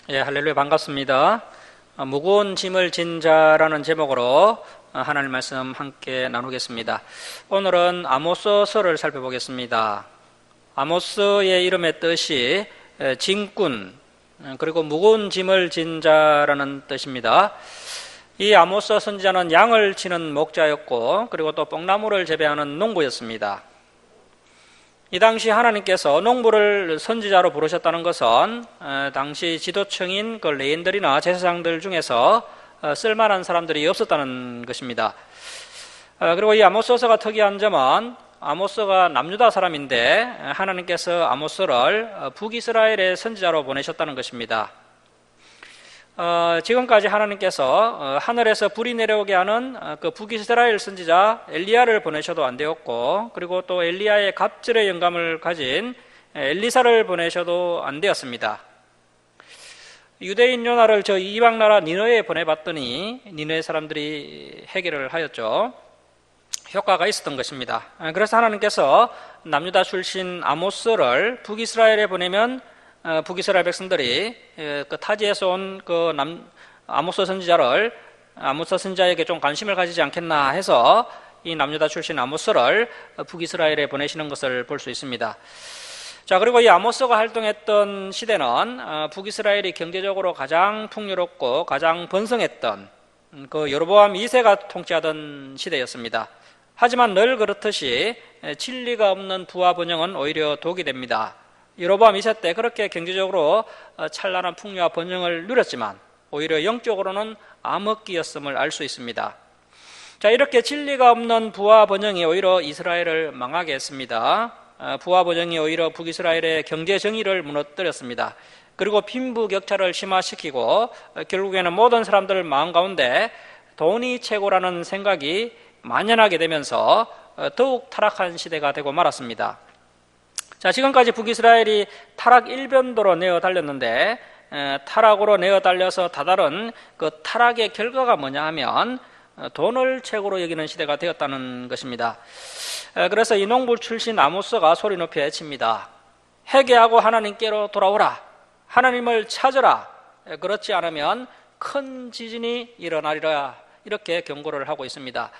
예, 할렐루야, 반갑습니다. 무거운 짐을 진 자라는 제목으로 하나님 말씀 함께 나누겠습니다. 오늘은 아모스서를 살펴보겠습니다. 아모스의 이름의 뜻이 짐꾼, 그리고 무거운 짐을 진 자라는 뜻입니다. 이 아모스 선지자는 양을 치는 목자였고, 그리고 또 뽕나무를 재배하는 농부였습니다. 이 당시 하나님께서 농부를 선지자로 부르셨다는 것은 당시 지도층인 그 레인들이나 제사장들 중에서 쓸만한 사람들이 없었다는 것입니다. 그리고 이 아모스서가 특이한 점은 아모스가 남유다 사람인데 하나님께서 아모스를 북이스라엘의 선지자로 보내셨다는 것입니다. 지금까지 하나님께서 하늘에서 불이 내려오게 하는 그 북이스라엘 선지자 엘리야를 보내셔도 안 되었고, 그리고 또 엘리야의 갑절의 영감을 가진 엘리사를 보내셔도 안 되었습니다. 유대인 요나를 저 이방 나라 니느웨에 보내봤더니 니느웨 사람들이 해결을 하였죠. 효과가 있었던 것입니다. 그래서 하나님께서 남유다 출신 아모스를 북이스라엘에 보내면 북이스라엘 백성들이 그 타지에서 온 그 아모스 선지자에게 좀 관심을 가지지 않겠나 해서 이 남유다 출신 아모스를 북이스라엘에 보내시는 것을 볼 수 있습니다. 자, 그리고 이 아모스가 활동했던 시대는 북이스라엘이 경제적으로 가장 풍요롭고 가장 번성했던 그 여로보암 2세가 통치하던 시대였습니다. 하지만 늘 그렇듯이 진리가 없는 부와 번영은 오히려 독이 됩니다. 여로보암 2세 때 그렇게 경제적으로 찬란한 풍요와 번영을 누렸지만 오히려 영적으로는 암흑기였음을 알 수 있습니다. 자, 이렇게 진리가 없는 부와 번영이 오히려 이스라엘을 망하게 했습니다. 부와 번영이 오히려 북이스라엘의 경제 정의를 무너뜨렸습니다. 그리고 빈부격차를 심화시키고 결국에는 모든 사람들 마음 가운데 돈이 최고라는 생각이 만연하게 되면서 더욱 타락한 시대가 되고 말았습니다. 자, 지금까지 북이스라엘이 타락 일변도로 내어 달렸는데 타락으로 내어 달려서 다다른 그 타락의 결과가 뭐냐 하면 돈을 최고로 여기는 시대가 되었다는 것입니다. 그래서 이 농부 출신 아모스가 소리 높여 외칩니다. 회개하고 하나님께로 돌아오라. 하나님을 찾으라. 그렇지 않으면 큰 지진이 일어나리라. 이렇게 경고를 하고 있습니다.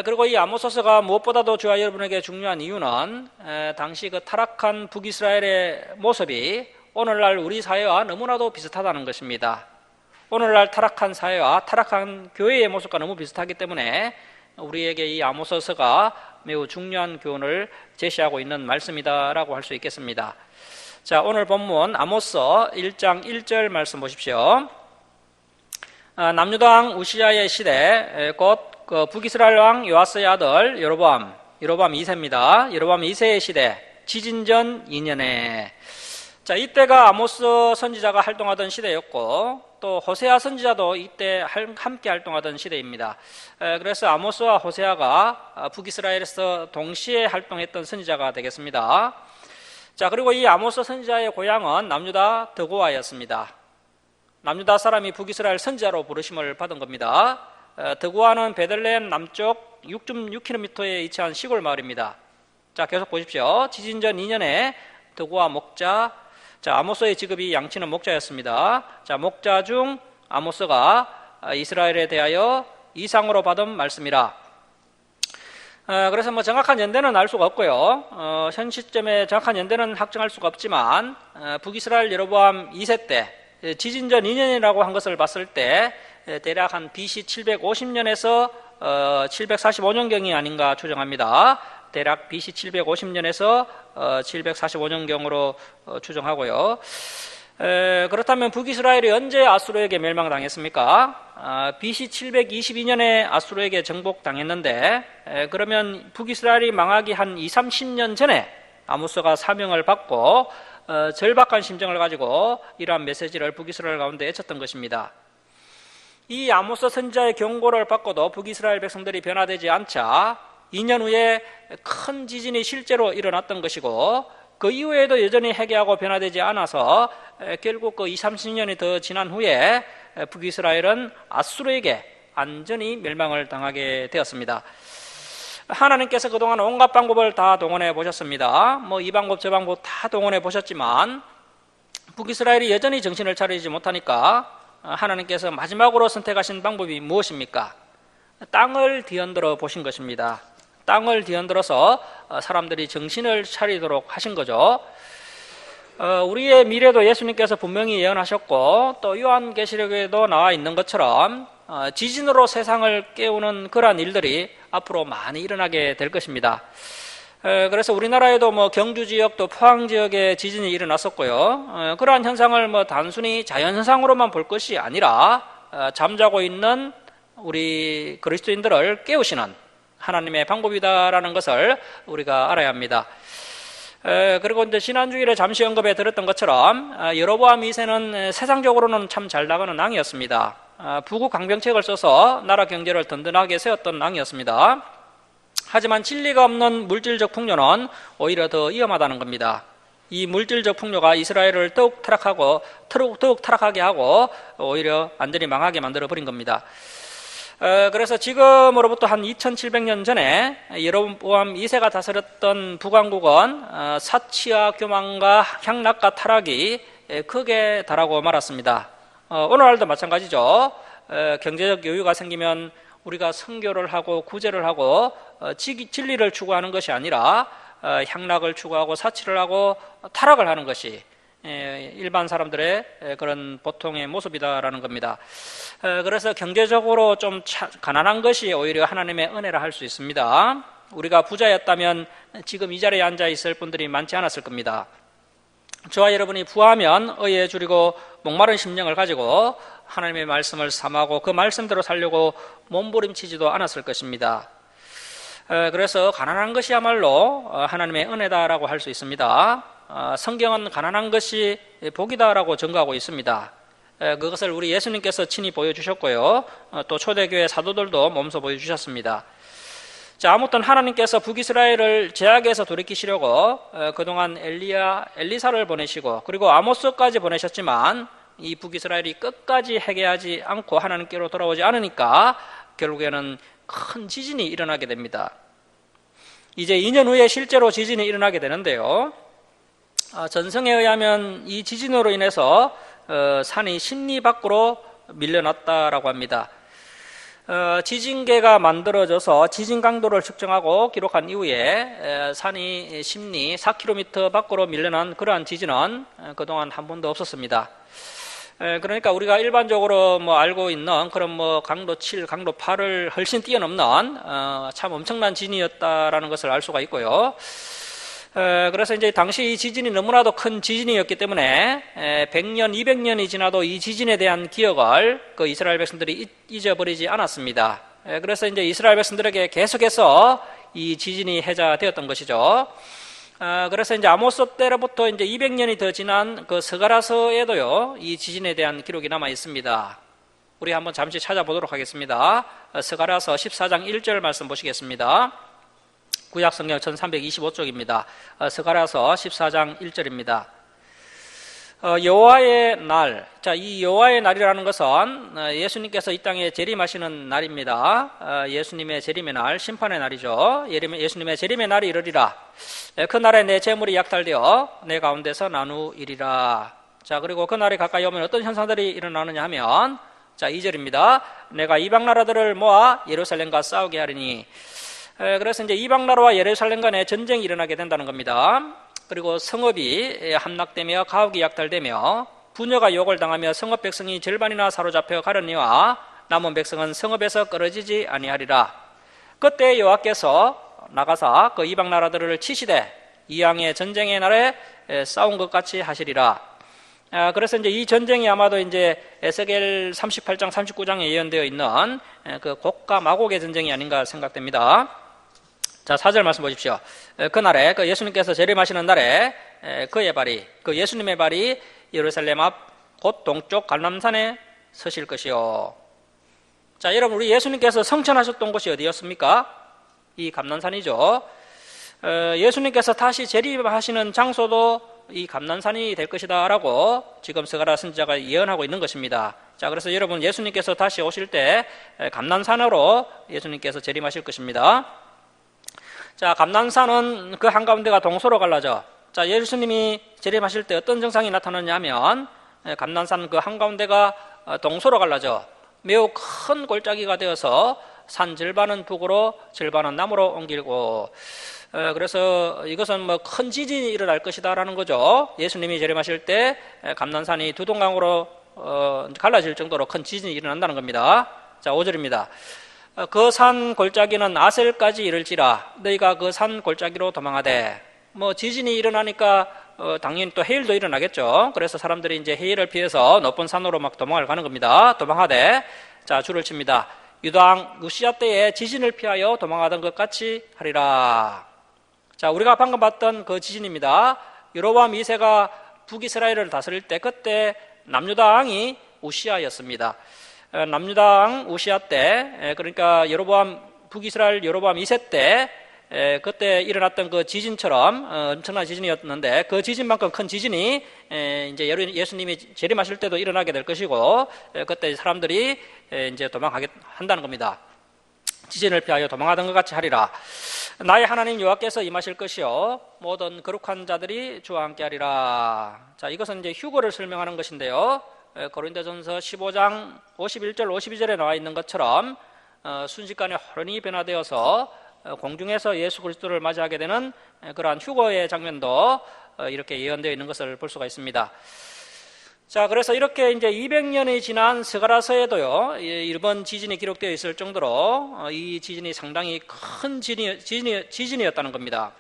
그리고 이 아모스서가 무엇보다도 저와 여러분에게 중요한 이유는 당시 그 타락한 북이스라엘의 모습이 오늘날 우리 사회와 너무나도 비슷하다는 것입니다. 오늘날 타락한 사회와 타락한 교회의 모습과 너무 비슷하기 때문에 우리에게 이 아모스서가 매우 중요한 교훈을 제시하고 있는 말씀이다라고 할 수 있겠습니다. 자, 오늘 본문 아모스 1장 1절 말씀 보십시오. 남유다 우시야의 시대 곧 그 북이스라엘 왕 요아스의 아들 여로보암 2세입니다. 여로보암 2세의 시대 지진전 2년에 자, 이때가 아모스 선지자가 활동하던 시대였고 또 호세아 선지자도 이때 함께 활동하던 시대입니다. 그래서 아모스와 호세아가 북이스라엘에서 동시에 활동했던 선지자가 되겠습니다. 자, 그리고 이 아모스 선지자의 고향은 남유다 드고아였습니다. 남유다 사람이 북이스라엘 선지자로 부르심을 받은 겁니다. 드고아는 베들레헴 남쪽 6.6km에 위치한 시골 마을입니다. 자, 계속 보십시오. 지진전 2년에 드고아 목자, 자, 아모스의 직업이 양치는 목자였습니다. 자, 목자 중 아모스가 이스라엘에 대하여 이상으로 받은 말씀이라. 그래서 뭐 정확한 연대는 알 수가 없고요. 현 시점에 정확한 연대는 확정할 수가 없지만 북이스라엘 여로보암 2세 때 지진전 2년이라고 한 것을 봤을 때 대략 한 BC 750년에서 745년경이 아닌가 추정합니다. 대략 BC 750년에서 745년경으로 추정하고요. 그렇다면 북이스라엘이 언제 아수르에게 멸망당했습니까? BC 722년에 아수르에게 정복당했는데 그러면 북이스라엘이 망하기 한 20-30년 전에 아모스가 사명을 받고 절박한 심정을 가지고 이러한 메시지를 북이스라엘 가운데 외쳤던 것입니다. 이 아모스 선지자의 경고를 받고도 북이스라엘 백성들이 변화되지 않자 2년 후에 큰 지진이 실제로 일어났던 것이고 그 이후에도 여전히 회개하고 변화되지 않아서 결국 그 20-30년이 더 지난 후에 북이스라엘은 아수르에게 완전히 멸망을 당하게 되었습니다. 하나님께서 그동안 온갖 방법을 다 동원해 보셨습니다. 뭐 이 방법 저 방법 다 동원해 보셨지만 북이스라엘이 여전히 정신을 차리지 못하니까 하나님께서 마지막으로 선택하신 방법이 무엇입니까? 땅을 뒤흔들어 보신 것입니다. 땅을 뒤흔들어서 사람들이 정신을 차리도록 하신 거죠. 우리의 미래도 예수님께서 분명히 예언하셨고 또 요한계시록에도 나와 있는 것처럼 지진으로 세상을 깨우는 그러한 일들이 앞으로 많이 일어나게 될 것입니다. 그래서 우리나라에도 경주 지역 또 포항 지역에 지진이 일어났었고요. 그러한 현상을 단순히 자연현상으로만 볼 것이 아니라 잠자고 있는 우리 그리스도인들을 깨우시는 하나님의 방법이다라는 것을 우리가 알아야 합니다. 그리고 이제 지난 주일에 잠시 언급해 드렸던 것처럼 여로보암 2세는 세상적으로는 참 잘 나가는 왕이었습니다. 부국 강병책을 써서 나라 경제를 든든하게 세웠던 왕이었습니다. 하지만 진리가 없는 물질적 풍요는 오히려 더 위험하다는 겁니다. 이 물질적 풍요가 이스라엘을 더욱 타락하게 하고 오히려 완전히 망하게 만들어 버린 겁니다. 그래서 지금으로부터 한 2700년 전에 여로보암 2세가 다스렸던 북왕국은 사치와 교만과 향락과 타락이 크게 달하고 말았습니다. 오늘날도 마찬가지죠. 경제적 여유가 생기면 우리가 선교를 하고 구제를 하고 진리를 추구하는 것이 아니라 향락을 추구하고 사치를 하고 타락을 하는 것이 일반 사람들의 그런 보통의 모습이다라는 겁니다. 그래서 경제적으로 좀 가난한 것이 오히려 하나님의 은혜라 할 수 있습니다. 우리가 부자였다면 지금 이 자리에 앉아 있을 분들이 많지 않았을 겁니다. 저와 여러분이 부하면 의에 줄이고 목마른 심령을 가지고 하나님의 말씀을 삼하고 그 말씀대로 살려고 몸부림치지도 않았을 것입니다. 그래서 가난한 것이야말로 하나님의 은혜다라고 할 수 있습니다. 성경은 가난한 것이 복이다라고 증거하고 있습니다. 그것을 우리 예수님께서 친히 보여주셨고요. 또 초대교회 사도들도 몸소 보여주셨습니다. 자, 아무튼 하나님께서 북이스라엘을 제약에서 돌이키시려고 그동안 엘리사를 보내시고 그리고 아모스까지 보내셨지만 이 북이스라엘이 끝까지 회개하지 않고 하나님께로 돌아오지 않으니까 결국에는 큰 지진이 일어나게 됩니다. 이제 2년 후에 실제로 지진이 일어나게 되는데요. 전성에 의하면 이 지진으로 인해서 산이 심리 밖으로 밀려났다라고 합니다. 지진계가 만들어져서 지진 강도를 측정하고 기록한 이후에 산이 심리 4km 밖으로 밀려난 그러한 지진은 그동안 한 번도 없었습니다. 그러니까 우리가 일반적으로 알고 있는 그런 강도 7, 강도 8을 훨씬 뛰어넘는 참 엄청난 지진이었다라는 것을 알 수가 있고요. 그래서 이제 당시 이 지진이 너무나도 큰 지진이었기 때문에 100년, 200년이 지나도 이 지진에 대한 기억을 그 이스라엘 백성들이 잊어버리지 않았습니다. 그래서 이제 이스라엘 백성들에게 계속해서 이 지진이 해자되었던 것이죠. 그래서 이제 아모스 때로부터 이제 200년이 더 지난 그 스가랴서에도요, 이 지진에 대한 기록이 남아 있습니다. 우리 한번 잠시 찾아보도록 하겠습니다. 스가랴서 14장 1절 말씀 보시겠습니다. 구약성경 1325쪽입니다. 스가랴서 14장 1절입니다. 여호와의 날. 자, 이 여호와의 날이라는 것은 예수님께서 이 땅에 재림하시는 날입니다. 예수님의 재림의 날, 심판의 날이죠. 예수님의 재림의 날이 이르리라. 그 날에 내 재물이 약탈되어 내 가운데서 나누이리라. 자, 그리고 그 날이 가까이 오면 어떤 현상들이 일어나느냐 하면, 자, 2절입니다. 내가 이방 나라들을 모아 예루살렘과 싸우게 하리니. 그래서 이제 이방 나라와 예루살렘 간에 전쟁이 일어나게 된다는 겁니다. 그리고 성읍이 함락되며 가옥이 약탈되며 부녀가 욕을 당하며 성읍 백성이 절반이나 사로잡혀 가려니와 남은 백성은 성읍에서 끊어지지 아니하리라. 그때 여호와께서 나가사 그 이방 나라들을 치시되 이왕의 전쟁의 날에 싸운 것 같이 하시리라. 그래서 이제 이 전쟁이 아마도 이제 에스겔 38장 39장에 예언되어 있는 그 곡과 마곡의 전쟁이 아닌가 생각됩니다. 자, 4절 말씀 보십시오. 그날에 그 예수님께서 재림하시는 날에 그의 발이, 그 예수님의 발이 예루살렘 앞 곧 동쪽 갈람산에 서실 것이요. 자, 여러분, 우리 예수님께서 성천하셨던 곳이 어디였습니까? 이 감난산이죠. 예수님께서 다시 재림하시는 장소도 이 감난산이 될 것이다 라고 지금 스가랴 선지자가 예언하고 있는 것입니다. 자, 그래서 여러분, 예수님께서 다시 오실 때 감난산으로 예수님께서 재림하실 것입니다. 자, 감난산은 그 한가운데가 동서로 갈라져 자, 예수님이 재림하실 때 어떤 증상이 나타나냐면 감난산 그 한가운데가 동서로 갈라져 매우 큰 골짜기가 되어서 산 절반은 북으로 절반은 남으로 옮기고, 그래서 이것은 뭐 큰 지진이 일어날 것이다라는 거죠. 예수님이 재림하실 때 감난산이 두 동강으로 갈라질 정도로 큰 지진이 일어난다는 겁니다. 자, 5절입니다. 그 산 골짜기는 아셀까지 이를지라 너희가 그 산 골짜기로 도망하되. 뭐 지진이 일어나니까 당연히 또 해일도 일어나겠죠. 그래서 사람들이 이제 해일을 피해서 높은 산으로 막 도망을 가는 겁니다. 도망하되. 자, 줄을 칩니다. 유다왕 우시야 때에 지진을 피하여 도망하던 것 같이 하리라. 자, 우리가 방금 봤던 그 지진입니다. 여로보암 2세가 북이스라엘을 다스릴 때 그때 남유다 왕이 우시야였습니다. 남유다 왕 우시야 때, 그러니까 북이스라엘 여로보암 2세 때 그때 일어났던 그 지진처럼 엄청난 지진이었는데 그 지진만큼 큰 지진이 이제 예수님이 재림하실 때도 일어나게 될 것이고, 그때 사람들이 이제 도망하게 한다는 겁니다. 지진을 피하여 도망하던 것 같이 하리라. 나의 하나님 여호와께서 임하실 것이요 모든 거룩한 자들이 주와 함께 하리라. 자, 이것은 이제 휴거를 설명하는 것인데요. 고린도전서 15장 51절 52절에 나와 있는 것처럼 순식간에 호련히 변화되어서 공중에서 예수 그리스도를 맞이하게 되는 그러한 휴거의 장면도 이렇게 예언되어 있는 것을 볼 수가 있습니다. 자, 그래서 이렇게 이제 200년이 지난 스가랴서에도요, 이번 지진이 기록되어 있을 정도로 이 지진이 상당히 큰 지진이었다는 겁니다.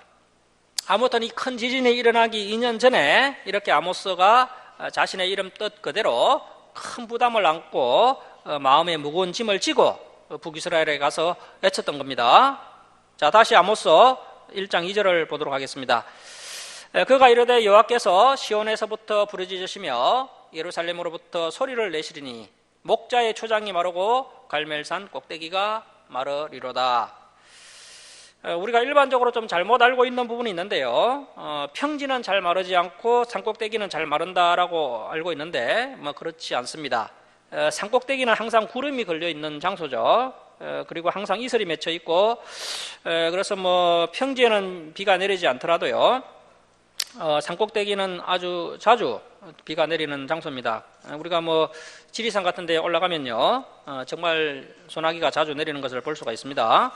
아무튼 이 큰 지진이 일어나기 2년 전에 이렇게 아모스가 자신의 이름 뜻 그대로 큰 부담을 안고 마음에 무거운 짐을 지고 북이스라엘에 가서 외쳤던 겁니다. 자, 다시 아모스 1장 2절을 보도록 하겠습니다. 그가 이르되 여호와께서 시온에서부터 부르짖으시며 예루살렘으로부터 소리를 내시리니 목자의 초장이 마르고 갈멜산 꼭대기가 마르리로다. 우리가 일반적으로 좀 잘못 알고 있는 부분이 있는데요. 평지는 잘 마르지 않고 산꼭대기는 잘 마른다라고 알고 있는데 뭐 그렇지 않습니다. 산꼭대기는 항상 구름이 걸려 있는 장소죠. 그리고 항상 이슬이 맺혀 있고, 그래서 뭐 평지에는 비가 내리지 않더라도요, 산꼭대기는 아주 자주 비가 내리는 장소입니다. 우리가 뭐 지리산 같은 데 올라가면요, 정말 소나기가 자주 내리는 것을 볼 수가 있습니다.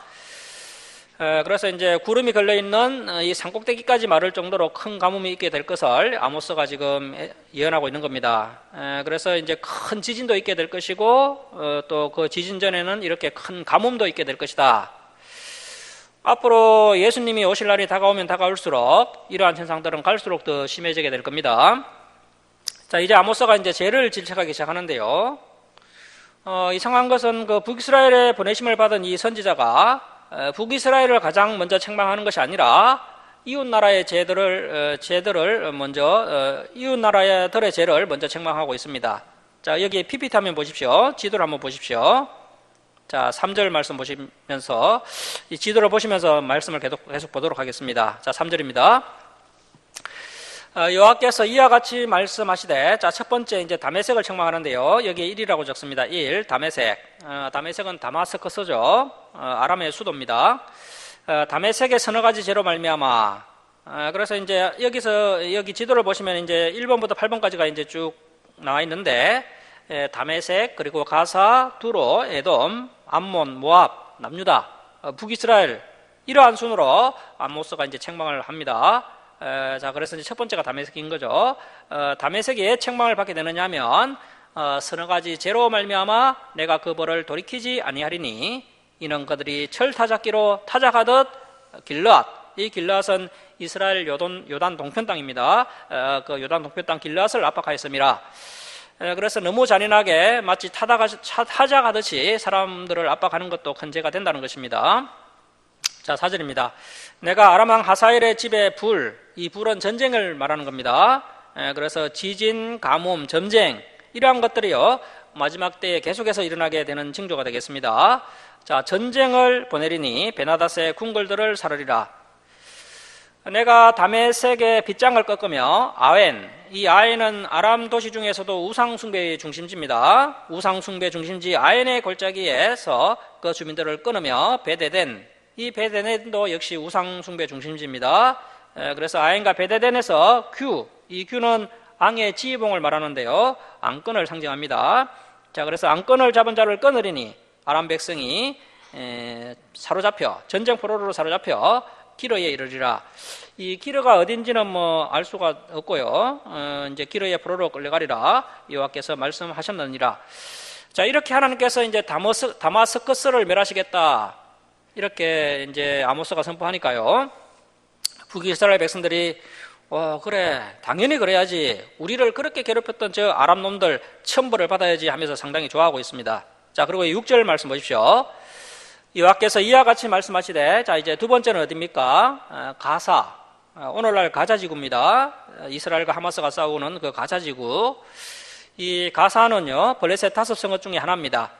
그래서 이제 구름이 걸려있는 이 산꼭대기까지 마를 정도로 큰 가뭄이 있게 될 것을 아모스가 지금 예언하고 있는 겁니다. 그래서 이제 큰 지진도 있게 될 것이고, 또 그 지진 전에는 이렇게 큰 가뭄도 있게 될 것이다. 앞으로 예수님이 오실 날이 다가오면 다가올수록 이러한 현상들은 갈수록 더 심해지게 될 겁니다. 자, 이제 아모스가 이제 죄를 질책하기 시작하는데요. 이상한 것은 그 북이스라엘에 보내심을 받은 이 선지자가 북이스라엘을 가장 먼저 책망하는 것이 아니라 이웃 나라의 죄들을 먼저 이웃 나라들의 죄를 먼저 책망하고 있습니다. 자, 여기 PPT 화면 보십시오. 지도를 한번 보십시오. 자, 3절 말씀 보시면서 이 지도를 보시면서 말씀을 계속 보도록 하겠습니다. 자, 3절입니다. 여호와께서 이와 같이 말씀하시되, 자, 첫 번째 이제 다메섹을 책망하는데요. 여기에 1이라고 적습니다. 1, 다메섹. 다메섹은 다마스커스죠. 아람의 수도입니다. 다메섹의 서너 가지 죄로 말미암아. 그래서 이제 여기 지도를 보시면 이제 1번부터 8번까지가 이제 쭉 나와 있는데, 다메섹, 그리고 가사, 두로, 에돔, 암몬, 모압, 남유다, 북이스라엘, 이러한 순으로 아모스가 이제 책망을 합니다. 자, 그래서 이제 첫 번째가 다메섹인 거죠. 다메섹에 책망을 받게 되느냐 하면, 서너 가지 죄로 말미암아 내가 그 벌을 돌이키지 아니하리니 이는 그들이 철 타작기로 타작하듯 길르앗, 이 길르앗은 이스라엘 요단 동편 땅입니다. 그 요단 동편 땅 길르앗을 압박하였습니다. 그래서 너무 잔인하게 마치 타작하듯이 사람들을 압박하는 것도 큰 죄가 된다는 것입니다. 자, 4절입니다. 내가 아람왕 하사엘의 집에 이 불은 전쟁을 말하는 겁니다. 그래서 지진, 가뭄, 점쟁, 이러한 것들이요, 마지막 때에 계속해서 일어나게 되는 징조가 되겠습니다. 자, 전쟁을 보내리니 베나닷의 궁궐들을 사르리라. 내가 다메섹의 빗장을 꺾으며 이 아웬은 아람 도시 중에서도 우상숭배의 중심지입니다. 우상숭배 중심지 아웬의 골짜기에서 그 주민들을 끊으며 이 베데덴도 역시 우상숭배 중심지입니다. 그래서 아엔과 베데덴에서 이 규는 앙의 지휘봉을 말하는데요. 앙끈을 상징합니다. 자, 그래서 앙끈을 잡은 자를 끊으리니 아람 백성이 사로잡혀 전쟁 포로로 사로잡혀 기르에 이르리라. 이 기르가 어딘지는 뭐 알 수가 없고요. 이제 기르의 포로로 끌려가리라 여호와께서 말씀하셨느니라. 자, 이렇게 하나님께서 이제 다마스커스를 멸하시겠다 이렇게 이제 아모스가 선포하니까요. 북이스라엘 백성들이 그래 당연히 그래야지, 우리를 그렇게 괴롭혔던 저 아람 놈들 천벌을 받아야지 하면서 상당히 좋아하고 있습니다. 자, 그리고 6절 말씀 보십시오. 여호와께서 이와 같이 말씀하시되, 자, 이제 두 번째는 어디입니까? 가사. 오늘날 가자지구입니다. 이스라엘과 하마스가 싸우는 그 가자지구. 이 가사는요, 블레셋 5성읍 중에 하나입니다.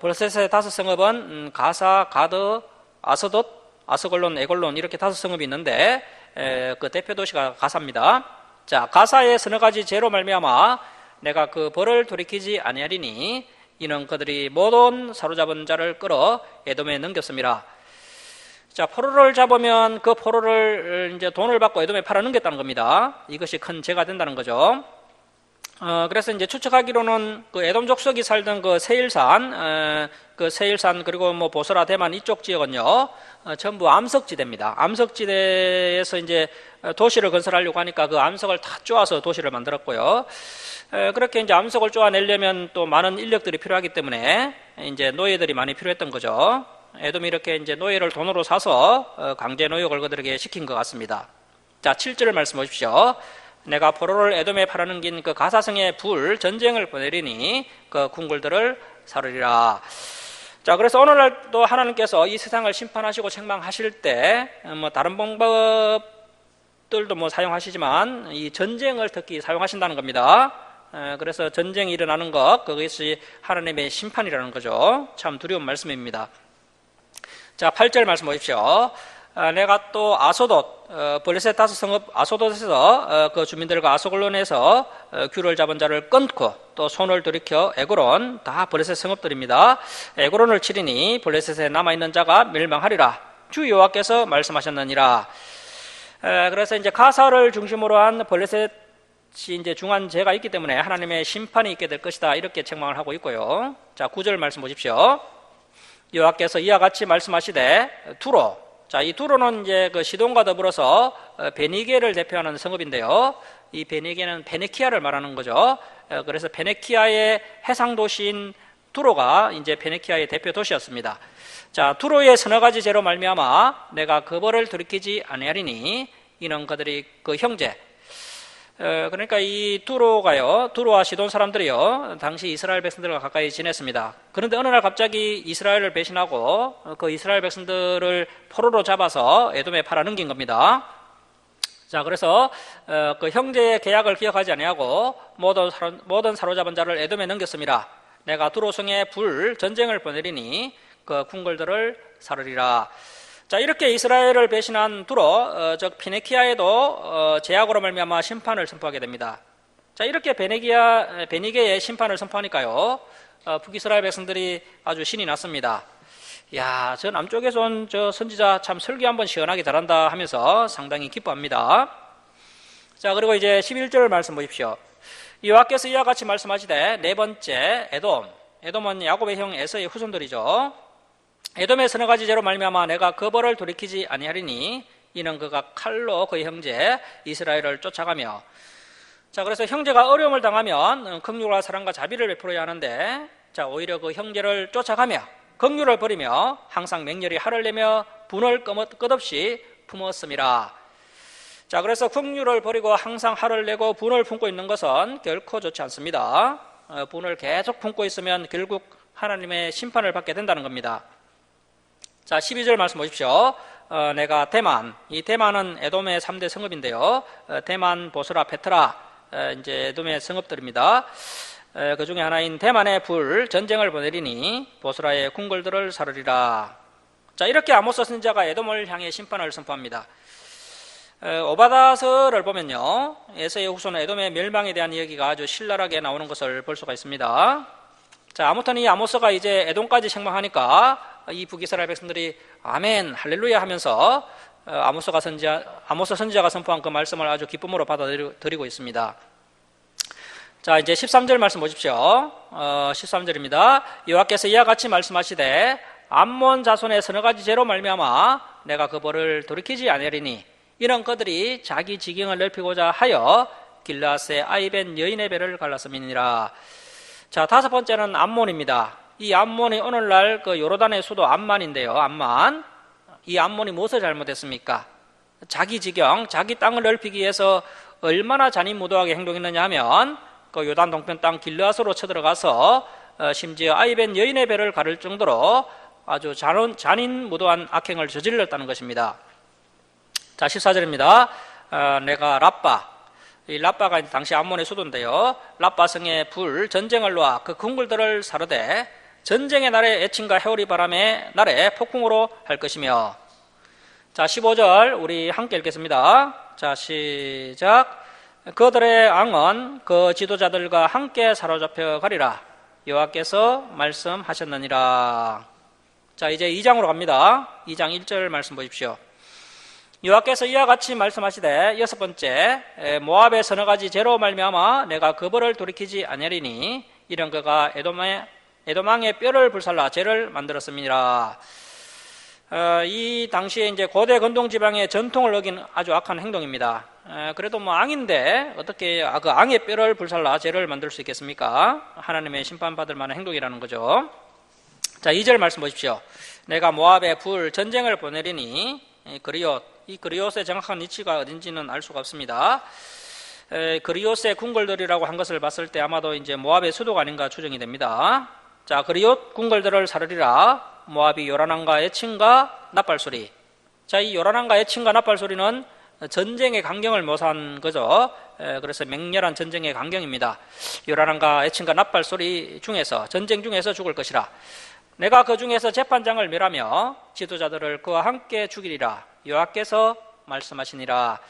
블레셋의 5성읍은 가사, 가드, 아스돗, 아스글론, 에골론 이렇게 5성읍이 있는데 그 대표 도시가 가사입니다. 자, 가사의 서너 가지 죄로 말미암아 내가 그 벌을 돌이키지 아니하리니 이는 그들이 모든 사로잡은 자를 끌어 에돔에 넘겼습니다. 자, 포로를 잡으면 그 포로를 이제 돈을 받고 에돔에 팔아 넘겼다는 겁니다. 이것이 큰 죄가 된다는 거죠. 그래서 이제 추측하기로는 그 에돔 족속이 살던 그 세일산, 그리고 뭐 보스라, 대만 이쪽 지역은요, 전부 암석지대입니다. 암석지대에서 이제 도시를 건설하려고 하니까 그 암석을 다 쪼아서 도시를 만들었고요. 그렇게 이제 암석을 쪼아내려면 또 많은 인력들이 필요하기 때문에 이제 노예들이 많이 필요했던 거죠. 에돔이 이렇게 이제 노예를 돈으로 사서 강제 노역을 그들에게 시킨 것 같습니다. 자, 7절 말씀 보십시오. 내가 포로를 에돔에 팔아넘긴 그 가사성에 불 전쟁을 보내리니 그 궁궐들을 사르리라. 자, 그래서 오늘날도 하나님께서 이 세상을 심판하시고 책망하실 때 뭐 다른 방법들도 뭐 사용하시지만 이 전쟁을 특히 사용하신다는 겁니다. 그래서 전쟁이 일어나는 것, 그것이 하나님의 심판이라는 거죠. 참 두려운 말씀입니다. 자, 8절 말씀 보십시오. 내가 또 아소돗, 블레셋 5성읍 아소돗에서 그 주민들과 아소글론에서 규를 잡은 자를 끊고 또 손을 돌이켜 에고론, 다 블레셋 성읍들입니다. 에고론을 치리니 블레셋에 남아있는 자가 멸망하리라. 주 여호와께서 말씀하셨느니라. 그래서 이제 가사를 중심으로 한 블레셋이 이제 중한 죄가 있기 때문에 하나님의 심판이 있게 될 것이다, 이렇게 책망을 하고 있고요. 자, 9절 말씀 보십시오. 여호와께서 이와 같이 말씀하시되 두로. 자, 이 두로는 이제 그 시돈과 더불어서 베니게를 대표하는 성읍인데요. 이 베니게는 베네키아를 말하는 거죠. 그래서 베네키아의 해상 도시인 두로가 이제 베네키아의 대표 도시였습니다. 자, 두로의 서너 가지 죄로 말미암아 내가 그 벌을 돌이키지 아니하리니 이는 그들이 그 형제. 그러니까 이 두로와 시돈 사람들이요, 당시 이스라엘 백성들과 가까이 지냈습니다. 그런데 어느 날 갑자기 이스라엘을 배신하고 그 이스라엘 백성들을 포로로 잡아서 에돔에 팔아넘긴 겁니다. 자, 그래서 그 형제의 계약을 기억하지 아니하고 모든 사로잡은 자를 에돔에 넘겼습니다. 내가 두로성에 불 전쟁을 보내리니 그 궁궐들을 사르리라. 자, 이렇게 이스라엘을 배신한 두로, 즉 피네키아에도 제약으로 말미암아 심판을 선포하게 됩니다. 자, 이렇게 베니게의 심판을 선포하니까요, 북이스라엘 백성들이 아주 신이 났습니다. 야, 저 남쪽에서 온 저 선지자 참 설교 한번 시원하게 잘한다 하면서 상당히 기뻐합니다. 자, 그리고 이제 11절 말씀 보십시오. 여호와께서 이와 같이 말씀하시되 네 번째 에돔은 야곱의 형 에서의 후손들이죠. 에돔의 서너 가지 죄로 말미암아 내가 그 벌을 돌이키지 아니하리니 이는 그가 칼로 그의 형제 이스라엘을 쫓아가며. 자, 그래서 형제가 어려움을 당하면 긍휼과 사랑과 자비를 베풀어야 하는데, 자, 오히려 그 형제를 쫓아가며 긍휼을 버리며 항상 맹렬히 화를 내며 분을 끝없이 품었음이라. 자, 그래서 긍휼을 버리고 항상 화를 내고 분을 품고 있는 것은 결코 좋지 않습니다. 분을 계속 품고 있으면 결국 하나님의 심판을 받게 된다는 겁니다. 자, 12절 말씀 보십시오. 내가 대만, 이 대만은 에돔의 3대 성읍인데요. 대만, 보스라, 페트라, 이제 에돔의 성읍들입니다. 그 중에 하나인 대만의 불 전쟁을 보내리니 보스라의 궁궐들을 사르리라. 자, 이렇게 아모스 선지자가 에돔을 향해 심판을 선포합니다. 오바다서를 보면요, 에서의 후손 에돔의 멸망에 대한 이야기가 아주 신랄하게 나오는 것을 볼 수가 있습니다. 자, 아무튼 이 아모스가 이제 에돔까지 책망하니까 이 북이스라엘 백성들이 아멘 할렐루야 하면서 아모스 선지자가 선포한 그 말씀을 아주 기쁨으로 받아들이고 있습니다. 자, 이제 13절 말씀 보십시오. 13절입니다. 여호와께서 이와 같이 말씀하시되 암몬 자손의 서너 가지 죄로 말미암아 내가 그 벌을 돌이키지 아니하리니 이런 그들이 자기 지경을 넓히고자 하여 길르앗의 아이벤 여인의 배를 갈랐음이니라. 자, 다섯 번째는 암몬입니다. 이 암몬이 오늘날 그 요르단의 수도 암만인데요. 암만. 이 암몬이 무엇을 잘못했습니까? 자기 지경, 자기 땅을 넓히기 위해서 얼마나 잔인무도하게 행동했느냐 하면 그 요단 동편 땅 길르앗으로 쳐들어가서 심지어 아이벤 여인의 배를 가를 정도로 아주 잔인무도한 악행을 저질렀다는 것입니다. 자, 14절입니다. 내가 라빠, 이 라빠가 당시 암몬의 수도인데요. 라빠 성에 불 전쟁을 놓아 그 궁궐들을 사르되 전쟁의 날에 애칭과 해오리 바람의 날에 폭풍으로 할 것이며. 자, 15절 우리 함께 읽겠습니다. 자, 시작. 그들의 왕은 그 지도자들과 함께 사로잡혀 가리라. 여호와께서 말씀하셨느니라. 자, 이제 2장으로 갑니다. 2장 1절 말씀 보십시오. 여호와께서 이와 같이 말씀하시되 여섯 번째, 모압의 서너 가지 죄로 말미암아 내가 그 벌을 돌이키지 아니하리니 이런 그가 에돔왕의 뼈를 불살라 죄를 만들었습니다. 이 당시에 이제 고대 근동 지방의 전통을 어긴 아주 악한 행동입니다. 그래도 뭐 왕인데 어떻게 그 왕의 뼈를 불살라 죄를 만들 수 있겠습니까? 하나님의 심판받을 만한 행동이라는 거죠. 자, 2절 말씀 보십시오. 내가 모압에 불 전쟁을 보내리니 그리옷, 이 그리옷의 정확한 위치가 어딘지는 알 수가 없습니다. 그리옷의 궁궐들이라고 한 것을 봤을 때 아마도 이제 모압의 수도가 아닌가 추정이 됩니다. 자, 그리옷 궁궐들을 사르리라. 모압이 요란함과 애칭과 나팔소리. 자, 이 요란함과 애칭과 나팔소리는 전쟁의 강경을 묘사한 거죠. 그래서 맹렬한 전쟁의 강경입니다. 요란함과 애칭과 나팔소리 중에서, 전쟁 중에서 죽을 것이라. 내가 그 중에서 재판장을 멸하며 지도자들을 그와 함께 죽이리라. 여호와께서 말씀하시니라.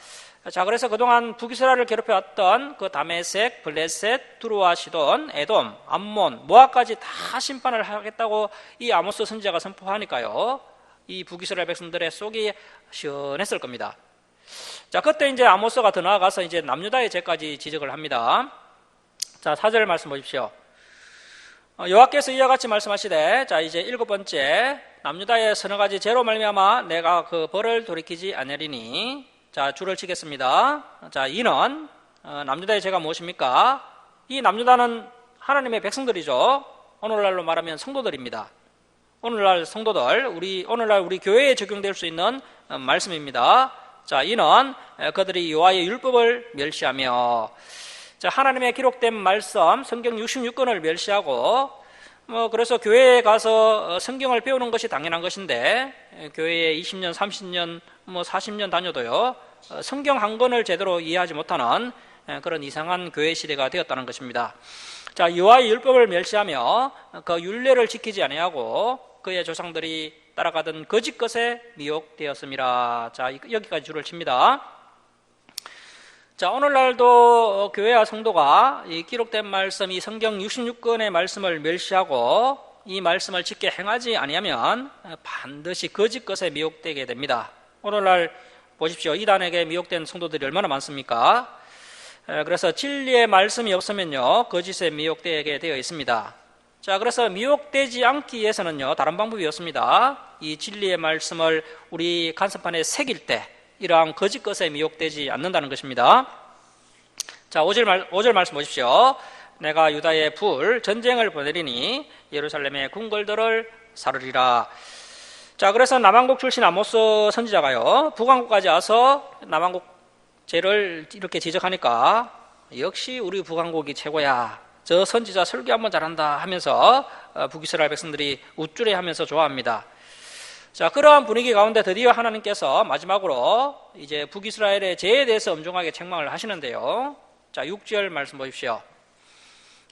자, 그래서 그동안 북이스라엘을 괴롭혀왔던 그 다메섹, 블레셋, 두루와 시돈, 에돔, 암몬, 모압까지 다 심판을 하겠다고 이 아모스 선지자가 선포하니까요, 이 북이스라엘 백성들의 속이 시원했을 겁니다. 자, 그때 이제 아모스가 더 나아가서 이제 남유다의 죄까지 지적을 합니다. 자, 4절 말씀 보십시오. 여호와께서 이와 같이 말씀하시되, 자, 이제 일곱 번째, 남유다의 서너 가지 죄로 말미암아 내가 그 벌을 돌이키지 아니하리니. 자, 줄을 치겠습니다. 자, 이는 남유다의 죄가 무엇입니까? 이 남유다는 하나님의 백성들이죠. 오늘날로 말하면 성도들입니다. 오늘날 성도들, 오늘날 우리 교회에 적용될 수 있는 말씀입니다. 자, 이는 그들이 여호와의 율법을 멸시하며. 자, 하나님의 기록된 말씀, 성경 66권을 멸시하고, 그래서 교회에 가서 성경을 배우는 것이 당연한 것인데, 교회에 20년, 30년, 40년 다녀도요, 성경 한 권을 제대로 이해하지 못하는 그런 이상한 교회 시대가 되었다는 것입니다. 자, 여호와의 율법을 멸시하며 그 율례를 지키지 아니하고 그의 조상들이 따라가던 거짓 것에 미혹되었습니다. 자, 여기까지 줄을 칩니다. 자, 오늘날도 교회와 성도가 이 기록된 말씀, 이 성경 66권의 말씀을 멸시하고 이 말씀을 지켜 행하지 아니하면 반드시 거짓 것에 미혹되게 됩니다. 오늘날 보십시오. 이단에게 미혹된 성도들이 얼마나 많습니까? 그래서 진리의 말씀이 없으면요, 거짓에 미혹되게 되어 있습니다. 자, 그래서 미혹되지 않기 위해서는요, 다른 방법이 없습니다. 이 진리의 말씀을 우리 간섭판에 새길 때 이러한 거짓 것에 미혹되지 않는다는 것입니다. 자, 5절 말씀 보십시오. 내가 유다의 불 전쟁을 보내리니 예루살렘의 궁궐들을 사르리라. 자, 그래서 남왕국 출신 아모스 선지자가요, 북왕국까지 와서 남왕국 죄를 이렇게 지적하니까 역시 우리 북왕국이 최고야, 저 선지자 설교 한번 잘한다 하면서 북이스라엘 백성들이 우쭐해하면서 좋아합니다. 자, 그러한 분위기 가운데 드디어 하나님께서 마지막으로 이제 북이스라엘의 죄에 대해서 엄중하게 책망을 하시는데요. 자, 6절 말씀 보십시오.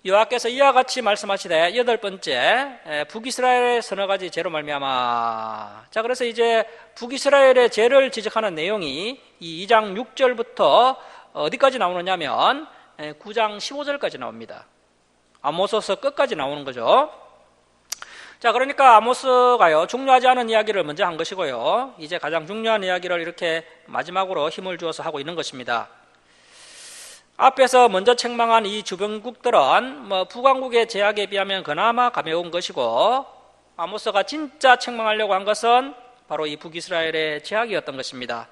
여호와께서 이와 같이 말씀하시되 여덟 번째, 북이스라엘의 서너 가지 죄로 말미암아. 자, 그래서 이제 북이스라엘의 죄를 지적하는 내용이 이 2장 6절부터 어디까지 나오느냐면 9장 15절까지 나옵니다. 아모스서 끝까지 나오는 거죠. 자, 그러니까 아모스가요, 중요하지 않은 이야기를 먼저 한 것이고요, 이제 가장 중요한 이야기를 이렇게 마지막으로 힘을 주어서 하고 있는 것입니다. 앞에서 먼저 책망한 이 주변국들은 북왕국의 제약에 비하면 그나마 가벼운 것이고, 아모스가 진짜 책망하려고 한 것은 바로 이 북이스라엘의 제약이었던 것입니다.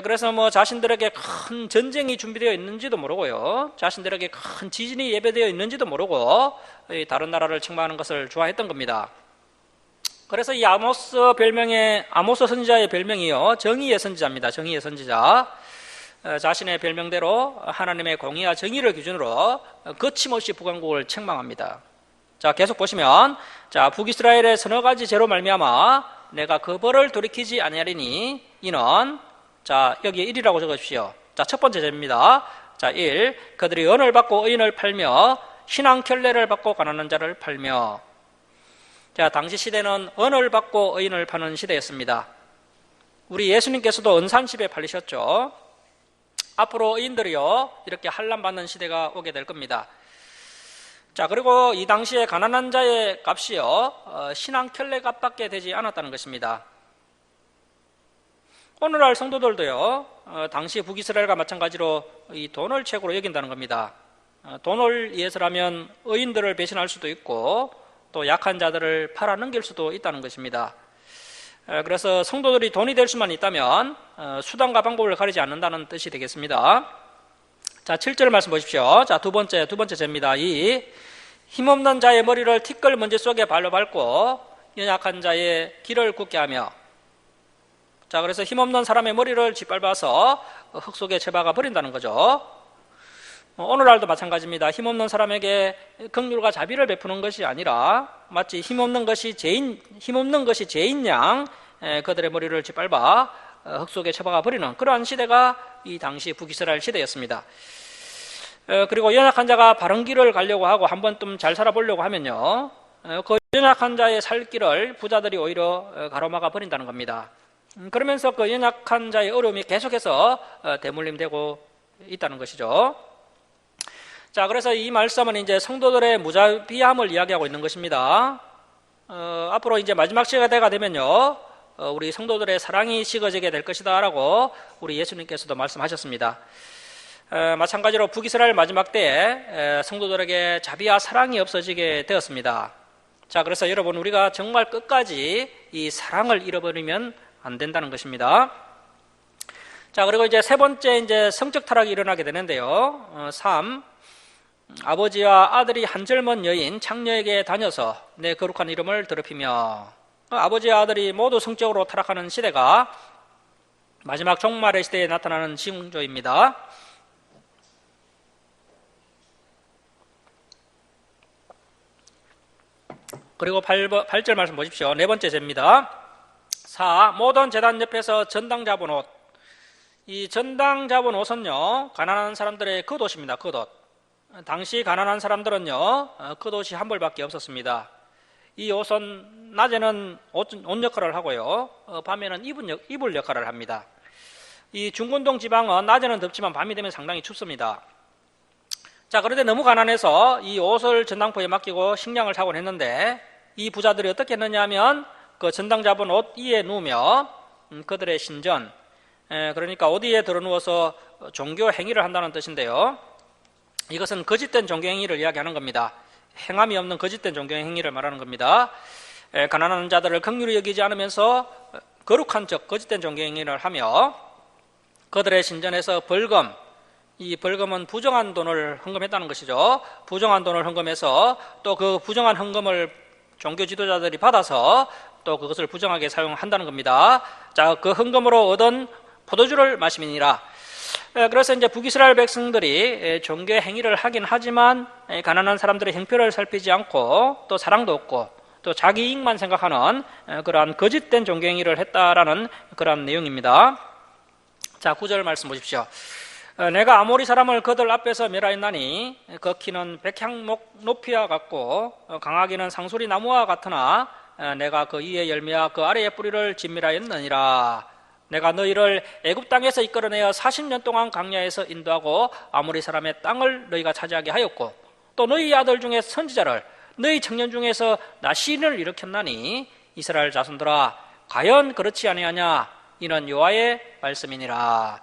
그래서 자신들에게 큰 전쟁이 준비되어 있는지도 모르고요, 자신들에게 큰 지진이 예배되어 있는지도 모르고 다른 나라를 책망하는 것을 좋아했던 겁니다. 그래서 이 아모스 선지자의 별명이요, 정의의 선지자입니다. 정의의 선지자. 자신의 별명대로 하나님의 공의와 정의를 기준으로 거침없이 북왕국을 책망합니다. 자, 계속 보시면, 자, 북이스라엘의 서너 가지 죄로 말미암아 내가 그 벌을 돌이키지 아니하리니 이는, 자, 여기에 1이라고 적으십시오. 자, 첫 번째 죄입니다. 자, 1. 그들이 은을 받고 의인을 팔며 신앙 결례를 받고 가난한 자를 팔며. 자, 당시 시대는 은을 받고 의인을 파는 시대였습니다. 우리 예수님께서도 은산십에 팔리셨죠. 앞으로 의인들이요, 이렇게 환난받는 시대가 오게 될 겁니다. 자, 그리고 이 당시에 가난한 자의 값이요, 신앙 결례 값밖에 되지 않았다는 것입니다. 오늘날 성도들도요, 당시 북이스라엘과 마찬가지로 이 돈을 최고로 여긴다는 겁니다. 돈을 위해서라면 의인들을 배신할 수도 있고 또 약한 자들을 팔아넘길 수도 있다는 것입니다. 그래서 성도들이 돈이 될 수만 있다면 수단과 방법을 가리지 않는다는 뜻이 되겠습니다. 자, 7절 말씀 보십시오. 자, 두 번째 죄입니다. 이 힘없는 자의 머리를 티끌 먼지 속에 발로 밟고 연약한 자의 길을 굳게 하며. 자, 그래서 힘없는 사람의 머리를 짓밟아서 흙 속에 쳐박아 버린다는 거죠. 오늘날도 마찬가지입니다. 힘없는 사람에게 긍휼과 자비를 베푸는 것이 아니라 마치 힘없는 것이 죄인 양 그들의 머리를 짓밟아 흙 속에 쳐박아 버리는 그러한 시대가 이 당시 북이스라엘 시대였습니다. 그리고 연약한 자가 바른 길을 가려고 하고 한번 좀 잘 살아보려고 하면요, 그 연약한 자의 살 길을 부자들이 오히려 가로막아 버린다는 겁니다. 그러면서 그 연약한 자의 어려움이 계속해서 대물림되고 있다는 것이죠. 자, 그래서 이 말씀은 이제 성도들의 무자비함을 이야기하고 있는 것입니다. 앞으로 이제 마지막 시대가 되면요, 우리 성도들의 사랑이 식어지게 될 것이다 라고 우리 예수님께서도 말씀하셨습니다. 마찬가지로 북이스라엘 마지막 때에 성도들에게 자비와 사랑이 없어지게 되었습니다. 자, 그래서 여러분, 우리가 정말 끝까지 이 사랑을 잃어버리면 안 된다는 것입니다. 자, 그리고 이제 세 번째 이제 성적 타락이 일어나게 되는데요. 3. 아버지와 아들이 한 젊은 여인 창녀에게 다녀서 내 거룩한 이름을 더럽히며. 아버지와 아들이 모두 성적으로 타락하는 시대가 마지막 종말의 시대에 나타나는 징조입니다. 그리고 8절 말씀 보십시오. 네 번째 죄입니다. 4. 모든 제단 옆에서 전당 잡은 옷. 이 전당 잡은 옷은요, 가난한 사람들의 겉옷입니다. 겉옷. 당시 가난한 사람들은요, 겉옷이 한 벌밖에 없었습니다. 이 옷은 낮에는 옷 역할을 하고요, 밤에는 이불 역할을 합니다. 이 중근동 지방은 낮에는 덥지만 밤이 되면 상당히 춥습니다. 자, 그런데 너무 가난해서 이 옷을 전당포에 맡기고 식량을 사곤 했는데, 이 부자들이 어떻게 했느냐 하면 그 전당 잡은 옷 위에 누우며 그들의 신전, 그러니까 옷 위에 들어 누워서 종교 행위를 한다는 뜻인데요, 이것은 거짓된 종교 행위를 이야기하는 겁니다. 행함이 없는 거짓된 종교 행위를 말하는 겁니다. 가난한 자들을 긍휼히 여기지 않으면서 거룩한 척 거짓된 종교 행위를 하며 그들의 신전에서 벌금, 이 벌금은 부정한 돈을 헌금했다는 것이죠. 부정한 돈을 헌금해서 또 그 부정한 헌금을 종교 지도자들이 받아서 또 그것을 부정하게 사용한다는 겁니다. 자, 그 헌금으로 얻은 포도주를 마시니라. 그래서 이제 북이스라엘 백성들이 종교 행위를 하긴 하지만 가난한 사람들의 형편을 살피지 않고 또 사랑도 없고 또 자기 이익만 생각하는 그러한 거짓된 종교 행위를 했다라는 그러한 내용입니다. 자, 9절 말씀 보십시오. 내가 아모리 사람을 그들 앞에서 멸하였나니 그 키는 백향목 높이와 같고 강하기는 상수리 나무와 같으나 내가 그 위의 열매와 그 아래의 뿌리를 진멸하였느니라. 내가 너희를 애굽 땅에서 이끌어내어 40년 동안 광야에서 인도하고 아모리 사람의 땅을 너희가 차지하게 하였고 또 너희 아들 중에 선지자를 너희 청년 중에서 나 시인을 일으켰나니 이스라엘 자손들아 과연 그렇지 아니하냐 이는 여호와의 말씀이니라.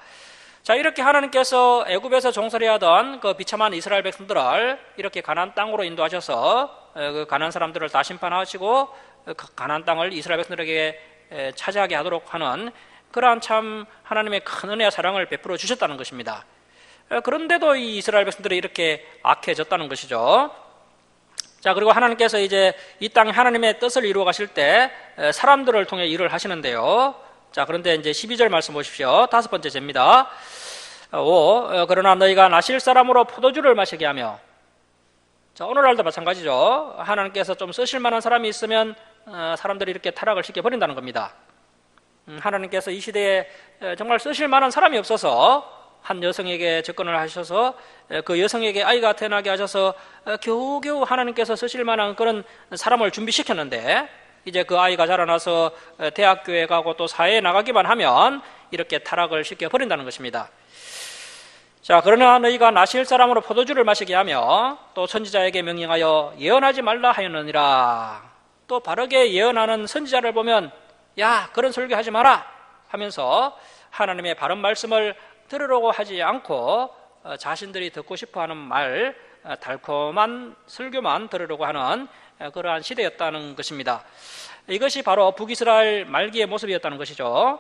자, 이렇게 하나님께서 애굽에서 종살이하던 그 비참한 이스라엘 백성들을 이렇게 가나안 땅으로 인도하셔서 그 가나안 사람들을 다 심판하시고 그 가나안 땅을 이스라엘 백성들에게 차지하게 하도록 하는 그러한 참 하나님의 큰 은혜와 사랑을 베풀어 주셨다는 것입니다. 그런데도 이 이스라엘 백성들이 이렇게 악해졌다는 것이죠. 자, 그리고 하나님께서 이제 이 땅에 하나님의 뜻을 이루어 가실 때 사람들을 통해 일을 하시는데요. 자, 그런데 이제 12절 말씀 보십시오. 5번째 제입니다. 5. 그러나 너희가 나실 사람으로 포도주를 마시게 하며. 자, 오늘날도 마찬가지죠. 하나님께서 좀 쓰실 만한 사람이 있으면 사람들이 이렇게 타락을 시켜버린다는 겁니다. 하나님께서 이 시대에 정말 쓰실 만한 사람이 없어서 한 여성에게 접근을 하셔서 그 여성에게 아이가 태어나게 하셔서 겨우겨우 하나님께서 쓰실 만한 그런 사람을 준비시켰는데 이제 그 아이가 자라나서 대학교에 가고 또 사회에 나가기만 하면 이렇게 타락을 시켜버린다는 것입니다. 자, 그러나 너희가 나실 사람으로 포도주를 마시게 하며 또 선지자에게 명령하여 예언하지 말라 하였느니라. 또 바르게 예언하는 선지자를 보면 야, 그런 설교하지 마라 하면서 하나님의 바른 말씀을 들으려고 하지 않고 자신들이 듣고 싶어하는 말, 달콤한 설교만 들으려고 하는 그러한 시대였다는 것입니다. 이것이 바로 북이스라엘 말기의 모습이었다는 것이죠.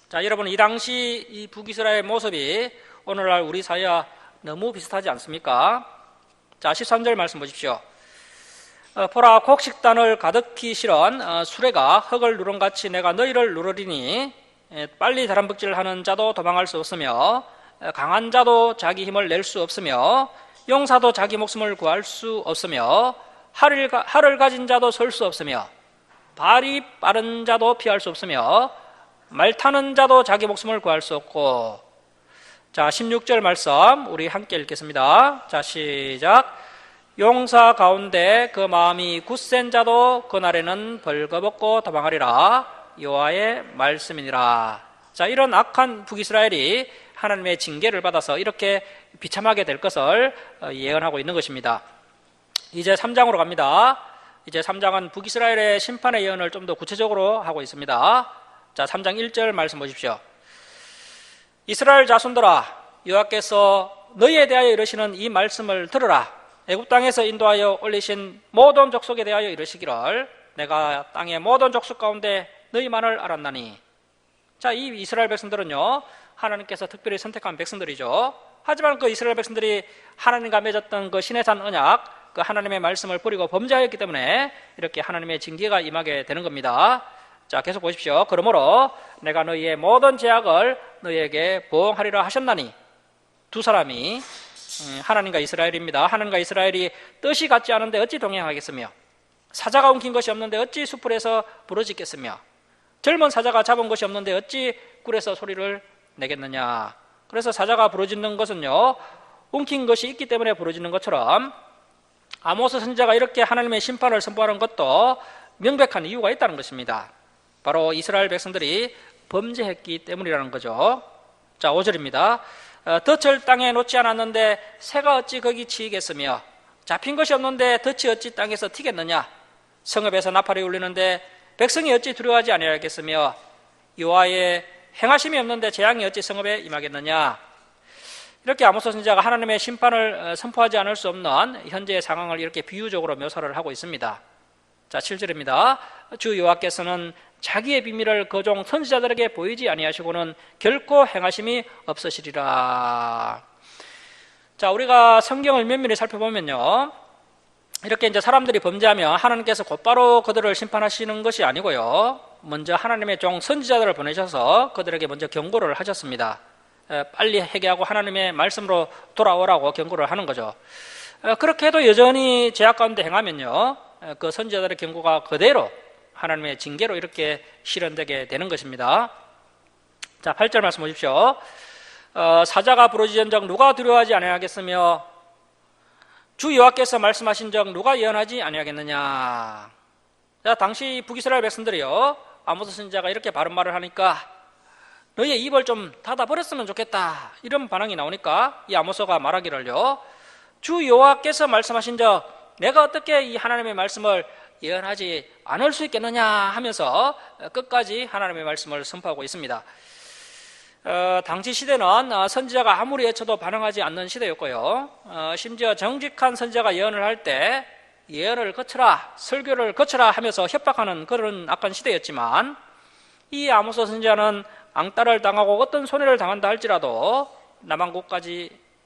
자, 여러분, 이 당시 이 북이스라엘 모습이 오늘날 우리 사회와 너무 비슷하지 않습니까? 자, 13절 말씀 보십시오. 보라, 곡식단을 가득히 실은 수레가 흙을 누른같이 내가 너희를 누르리니 빨리 다람박질하는 자도 도망할 수 없으며 강한 자도 자기 힘을 낼 수 없으며 용사도 자기 목숨을 구할 수 없으며 활을 가진 자도 설 수 없으며 발이 빠른 자도 피할 수 없으며 말 타는 자도 자기 목숨을 구할 수 없고. 자, 16절 말씀 우리 함께 읽겠습니다. 자, 시작. 용사 가운데 그 마음이 굳센 자도 그날에는 벌거벗고 도망하리라. 여호와의 말씀이니라. 자, 이런 악한 북이스라엘이 하나님의 징계를 받아서 이렇게 비참하게 될 것을 예언하고 있는 것입니다. 이제 3장으로 갑니다. 이제 3장은 북이스라엘의 심판의 예언을 좀 더 구체적으로 하고 있습니다. 자, 3장 1절 말씀 보십시오. 이스라엘 자손들아, 여호와께서 너희에 대하여 이르시는 이 말씀을 들으라. 애굽 땅에서 인도하여 올리신 모든 족속에 대하여 이르시기를 내가 땅의 모든 족속 가운데 너희만을 알았나니. 자, 이 이스라엘 백성들은요, 하나님께서 특별히 선택한 백성들이죠. 하지만 그 이스라엘 백성들이 하나님과 맺었던 그 시내산 언약, 그 하나님의 말씀을 버리고 범죄하였기 때문에 이렇게 하나님의 징계가 임하게 되는 겁니다. 자, 계속 보십시오. 그러므로 내가 너희의 모든 죄악을 너희에게 보응하리라 하셨나니. 두 사람이 하나님과 이스라엘입니다. 하나님과 이스라엘이 뜻이 같지 않은데 어찌 동행하겠으며 사자가 움킨 것이 없는데 어찌 수풀에서 부르짖겠으며 젊은 사자가 잡은 것이 없는데 어찌 굴에서 소리를 내겠느냐. 그래서 사자가 부르짖는 것은요, 움킨 것이 있기 때문에 부르짖는 것처럼 아모스 선지자가 이렇게 하나님의 심판을 선포하는 것도 명백한 이유가 있다는 것입니다. 바로 이스라엘 백성들이 범죄했기 때문이라는 거죠. 자, 5절입니다. 덫을 땅에 놓지 않았는데 새가 어찌 거기 치이겠으며 잡힌 것이 없는데 덫이 어찌 땅에서 튀겠느냐. 성읍에서 나팔이 울리는데 백성이 어찌 두려워하지 아니하겠으며 여호와의 행하심이 없는데 재앙이 어찌 성읍에 임하겠느냐. 이렇게 아모스 선지자가 하나님의 심판을 선포하지 않을 수 없는 현재의 상황을 이렇게 비유적으로 묘사를 하고 있습니다. 자, 7절입니다. 주 여호와께서는 자기의 비밀을 그 종 선지자들에게 보이지 아니하시고는 결코 행하심이 없으시리라. 자, 우리가 성경을 면밀히 살펴보면요, 이렇게 이제 사람들이 범죄하면 하나님께서 곧바로 그들을 심판하시는 것이 아니고요, 먼저 하나님의 종 선지자들을 보내셔서 그들에게 먼저 경고를 하셨습니다. 빨리 회개하고 하나님의 말씀으로 돌아오라고 경고를 하는 거죠. 그렇게 해도 여전히 죄악 가운데 행하면요, 그 선지자들의 경고가 그대로 하나님의 징계로 이렇게 실현되게 되는 것입니다. 자, 8절 말씀 보십시오. 사자가 부르짖은적 누가 두려워하지 아니하겠으며 주 여호와께서 말씀하신 적 누가 예언하지 아니하겠느냐. 자, 당시 북이스라엘 백성들이요, 아모스 선지자가 이렇게 바른 말을 하니까 너희의 입을 좀 닫아버렸으면 좋겠다, 이런 반응이 나오니까 이 아모스가 말하기를요, 주 여호와께서 말씀하신 적 내가 어떻게 이 하나님의 말씀을 예언하지 않을 수 있겠느냐 하면서 끝까지 하나님의 말씀을 선포하고 있습니다. 당시 시대는 선지자가 아무리 외쳐도 반응하지 않는 시대였고요. 심지어 정직한 선지자가 예언을 할 때 예언을 거쳐라, 설교를 거쳐라 하면서 협박하는 그런 악한 시대였지만, 이 아모스 선지자는 앙따를 당하고 어떤 손해를 당한다 할지라도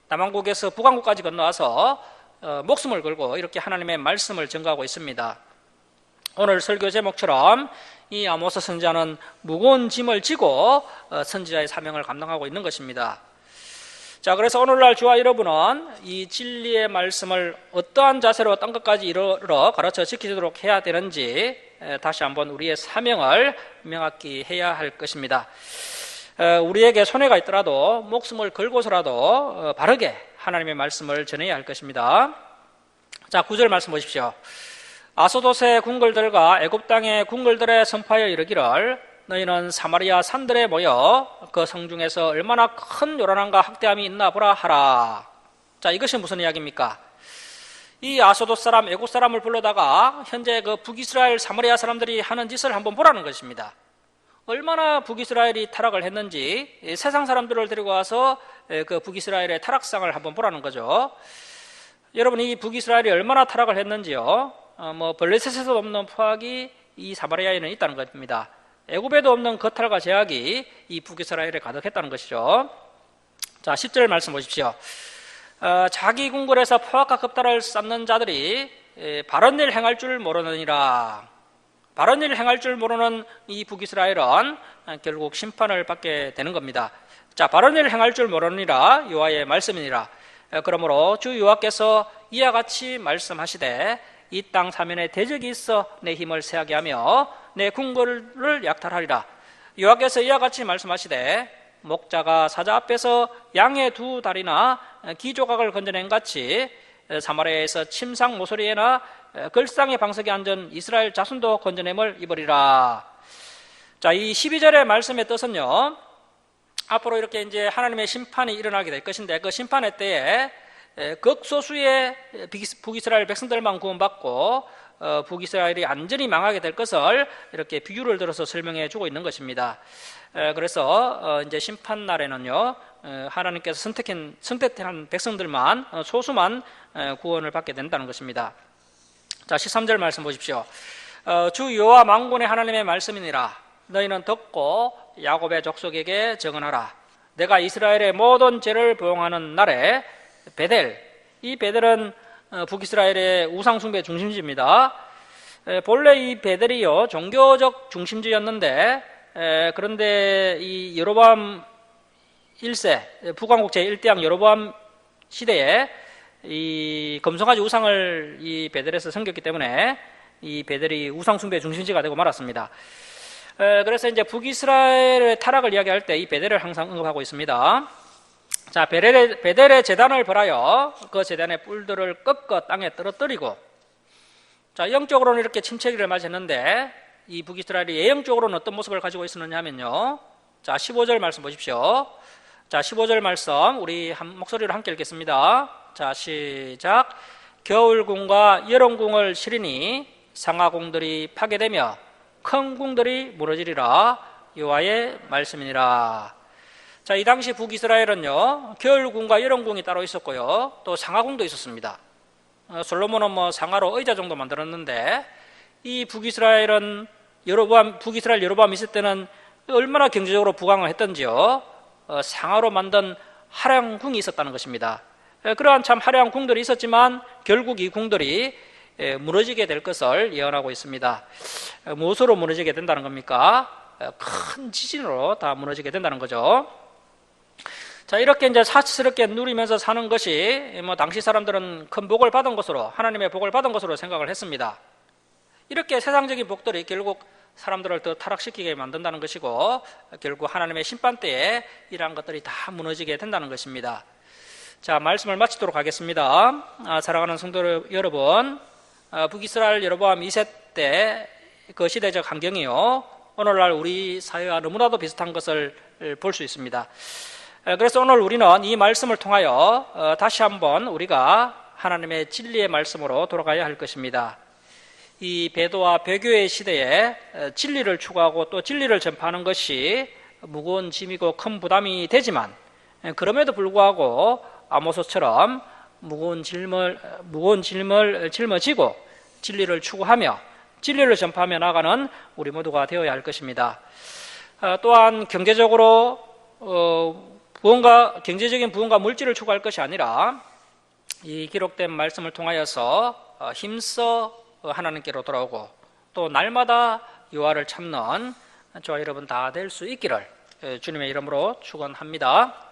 남왕국에서 북왕국까지 건너와서 목숨을 걸고 이렇게 하나님의 말씀을 전가하고 있습니다. 오늘 설교 제목처럼 이 아모스 선지자는 무거운 짐을 지고 선지자의 사명을 감당하고 있는 것입니다. 자, 그래서 오늘날 저와 여러분은 이 진리의 말씀을 어떠한 자세로 땅 끝까지 이르러 가르쳐 지키도록 해야 되는지 다시 한번 우리의 사명을 명확히 해야 할 것입니다. 우리에게 손해가 있더라도 목숨을 걸고서라도 바르게 하나님의 말씀을 전해야 할 것입니다. 자, 9절 말씀 보십시오. 아소도스의 궁궐들과 애굽 땅의 궁궐들에 선포하여 이르기를 너희는 사마리아 산들에 모여 그 성중에서 얼마나 큰 요란함과 학대함이 있나 보라 하라. 자, 이것이 무슨 이야기입니까? 이 아소도스 사람, 애굽 사람을 불러다가 현재 그 북이스라엘 사마리아 사람들이 하는 짓을 한번 보라는 것입니다. 얼마나 북이스라엘이 타락을 했는지 세상 사람들을 데리고 와서 그 북이스라엘의 타락상을 한번 보라는 거죠. 여러분, 이 북이스라엘이 얼마나 타락을 했는지요. 블레셋에도 없는 포악이 이 사마리아에는 있다는 겁니다. 애굽에도 없는 거탈과 제약이 이 북이스라엘에 가득했다는 것이죠. 자, 10절 말씀 보십시오. 자기 궁궐에서 포악과 겁탈을 쌓는 자들이 바른 일 행할 줄 모르느니라. 바른 일 행할 줄 모르는 이 북이스라엘은 결국 심판을 받게 되는 겁니다. 자, 바른 일 행할 줄 모르느니라 여호와의 말씀이니라. 그러므로 주 여호와께서 이와 같이 말씀하시되 이 땅 사면에 대적이 있어 내 힘을 세하게 하며 내 궁궐을 약탈하리라. 여호와께서 이와 같이 말씀하시되 목자가 사자 앞에서 양의 두 다리나 기조각을 건져낸 같이 사마리아에서 침상 모서리에나 걸상의 방석에 앉은 이스라엘 자손도 건져냄을 입으리라. 자, 이 12절의 말씀의 뜻은요, 앞으로 이렇게 이제 하나님의 심판이 일어나게 될 것인데, 그 심판의 때에 극소수의 북이스라엘 백성들만 구원받고 북이스라엘이 완전히 망하게 될 것을 이렇게 비유를 들어서 설명해 주고 있는 것입니다. 그래서 이제 심판 날에는요, 하나님께서 선택한 백성들만, 소수만 구원을 받게 된다는 것입니다. 자, 13절 말씀 보십시오. 주 여호와 만군의 하나님의 말씀이니라. 너희는 듣고 야곱의 족속에게 증언하라. 내가 이스라엘의 모든 죄를 보응하는 날에 베델, 이 베델은 북이스라엘의 우상숭배 중심지입니다. 본래 이 베델이요, 종교적 중심지였는데, 그런데 이 여로보암 1세, 북왕국 제1대왕 여로보암 시대에 이 금송아지 우상을 이 베델에서 섬겼기 때문에 이 베델이 우상숭배 중심지가 되고 말았습니다. 그래서 이제 북이스라엘의 타락을 이야기할 때 이 베델을 항상 언급하고 있습니다. 자, 베델의 제단을 벌하여 그 제단의 뿔들을 꺾어 땅에 떨어뜨리고, 자, 영적으로는 이렇게 침체기를 맞았는데 이 북이스라엘이 예영적으로는 어떤 모습을 가지고 있었느냐 하면요, 자, 15절 말씀 보십시오. 자, 15절 말씀 우리 목소리로 함께 읽겠습니다. 자, 시작. 겨울궁과 여름궁을 치리니 상하궁들이 파괴되며 큰 궁들이 무너지리라. 여호와의 말씀이니라. 자, 이 당시 북이스라엘은요, 겨울궁과 여름궁이 따로 있었고요, 또 상하궁도 있었습니다. 솔로몬은 상하로 의자 정도 만들었는데, 이 북이스라엘은 북이스라엘 여로보암 있을 때는 얼마나 경제적으로 부강을 했던지요, 상하로 만든 화려한 궁이 있었다는 것입니다. 그러한 참 화려한 궁들이 있었지만 결국 이 궁들이 무너지게 될 것을 예언하고 있습니다. 무엇으로 무너지게 된다는 겁니까? 큰 지진으로 다 무너지게 된다는 거죠. 자, 이렇게 이제 사치스럽게 누리면서 사는 것이 당시 사람들은 큰 복을 받은 것으로, 하나님의 복을 받은 것으로 생각을 했습니다. 이렇게 세상적인 복들이 결국 사람들을 더 타락시키게 만든다는 것이고, 결국 하나님의 심판 때에 이러한 것들이 다 무너지게 된다는 것입니다. 자, 말씀을 마치도록 하겠습니다. 사랑하는 성도 여러분, 북이스라엘 여로보암 2세 때 그 시대적 환경이요, 오늘날 우리 사회와 너무나도 비슷한 것을 볼 수 있습니다. 그래서 오늘 우리는 이 말씀을 통하여 다시 한번 우리가 하나님의 진리의 말씀으로 돌아가야 할 것입니다. 이 배도와 배교의 시대에 진리를 추구하고 또 진리를 전파하는 것이 무거운 짐이고 큰 부담이 되지만, 그럼에도 불구하고 아모스처럼 무거운 짐을 짊어지고 진리를 추구하며 진리를 전파하며 나가는 우리 모두가 되어야 할 것입니다. 또한 경제적으로 경제적인 부흥과 물질을 추구할 것이 아니라 이 기록된 말씀을 통하여서 힘써 하나님께로 돌아오고 또 날마다 여호와를 찾는 저와 여러분 다 될 수 있기를 주님의 이름으로 축원합니다.